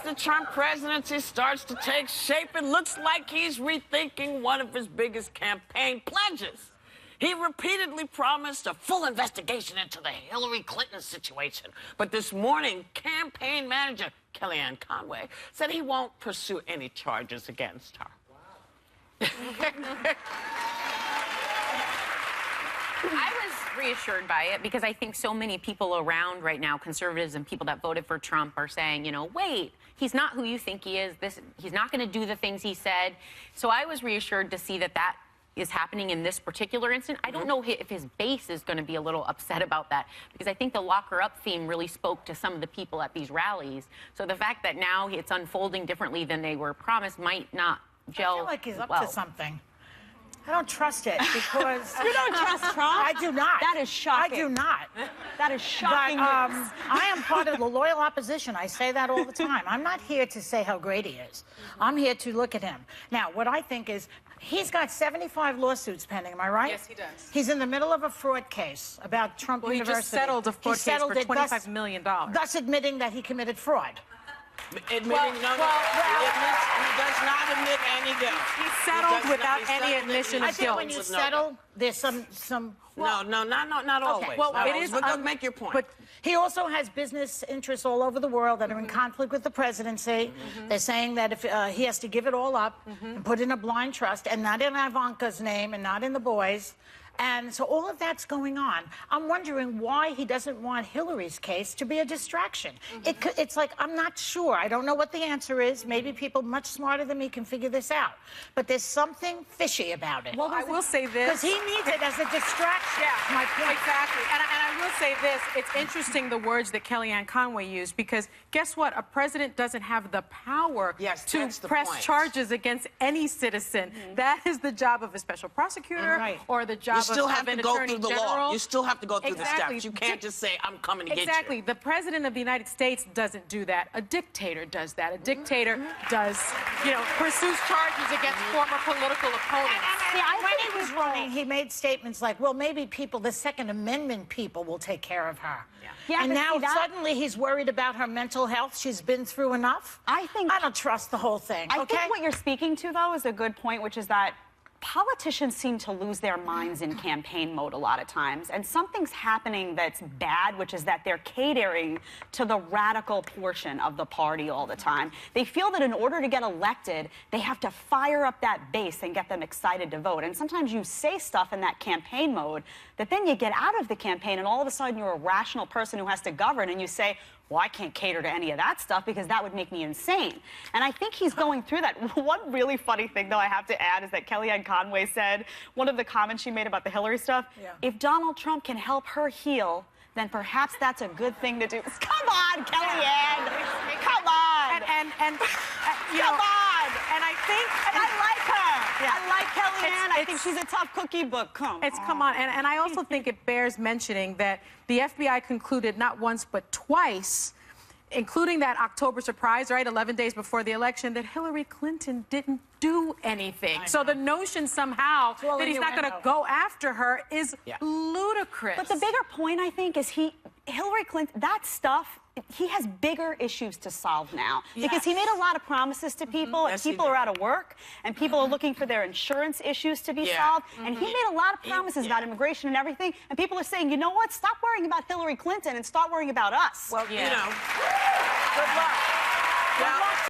the Trump presidency starts to take shape, it looks like he's rethinking one of his biggest campaign pledges. He repeatedly promised a full investigation into the Hillary Clinton situation. But this morning, campaign manager Kellyanne Conway said he won't pursue any charges against her. Wow. I was reassured by it because I think so many people around right now, conservatives and people that voted for Trump, are saying, you know, wait, he's not who you think he is. He's not going to do the things he said. So I was reassured to see that that is happening in this particular instance. I don't know if his base is going to be a little upset about that, because I think the lock her up theme really spoke to some of the people at these rallies. So the fact that now it's unfolding differently than they were promised might not gel. I feel like he's up well. to something. I don't trust it because... You don't trust Trump? I do not. That is shocking. I do not. That is shocking. But I am part of the loyal opposition. I say that all the time. I'm not here to say how great he is. I'm here to look at him. Now, what I think is, he's got 75 lawsuits pending, am I right? Yes, he does. He's in the middle of a fraud case about Trump University. He just settled a fraud case for $25 million. Thus admitting that he committed fraud. Admitting he does not admit any guilt. He settled without any admission I of think guilt. when you settle, there's some not always. Well, not it always. is. But make your point. But he also has business interests all over the world that are in conflict with the presidency. They're saying that if he has to give it all up and put in a blind trust, and not in Ivanka's name and not in the boys. And so all of that's going on. I'm wondering why he doesn't want Hillary's case to be a distraction. It's like, I'm not sure. I don't know what the answer is. Maybe people much smarter than me can figure this out. But there's something fishy about it. Well, I will say this. Because he needs it as a distraction. Yeah, my point. Exactly. And I will say this. It's interesting the words that Kellyanne Conway used, because guess what? A president doesn't have the power to press charges against any citizen. That is the job of a special prosecutor or the job you still have to go through the law. You still have to go through the steps. You can't just say, I'm coming to get you. Exactly. The president of the United States doesn't do that. A dictator does that. A dictator does, pursues charges against former political opponents. When he was running, he made statements like, well, maybe the Second Amendment people will take care of her. And now suddenly he's worried about her mental health. She's been through enough. I don't trust the whole thing. I think what you're speaking to, though, is a good point, which is that politicians seem to lose their minds in campaign mode a lot of times, and something's happening that's bad, which is that they're catering to the radical portion of the party all the time. They feel that in order to get elected, they have to fire up that base and get them excited to vote. And sometimes you say stuff in that campaign mode that then you get out of the campaign and all of a sudden you're a rational person who has to govern, and you say, well, I can't cater to any of that stuff because that would make me insane. And I think he's going through that. One really funny thing, though, I have to add is that Kellyanne Conway said, one of the comments she made about the Hillary stuff, if Donald Trump can help her heal, then perhaps that's a good thing to do. Come on, Kellyanne. Come on. Come on. And I think... And I like her. I like Kellyanne. I think she's a tough cookie, but come on. And I also think it bears mentioning that the FBI concluded not once but twice, including that October surprise, 11 days before the election, that Hillary Clinton didn't do anything. So the notion somehow that he's not going to go after her is ludicrous. But the bigger point, I think, is Hillary Clinton, that stuff, he has bigger issues to solve now. Because he made a lot of promises to people, and people are out of work, and people are looking for their insurance issues to be solved. And he made a lot of promises about immigration and everything, and people are saying, you know what, stop worrying about Hillary Clinton and start worrying about us. Well, good luck.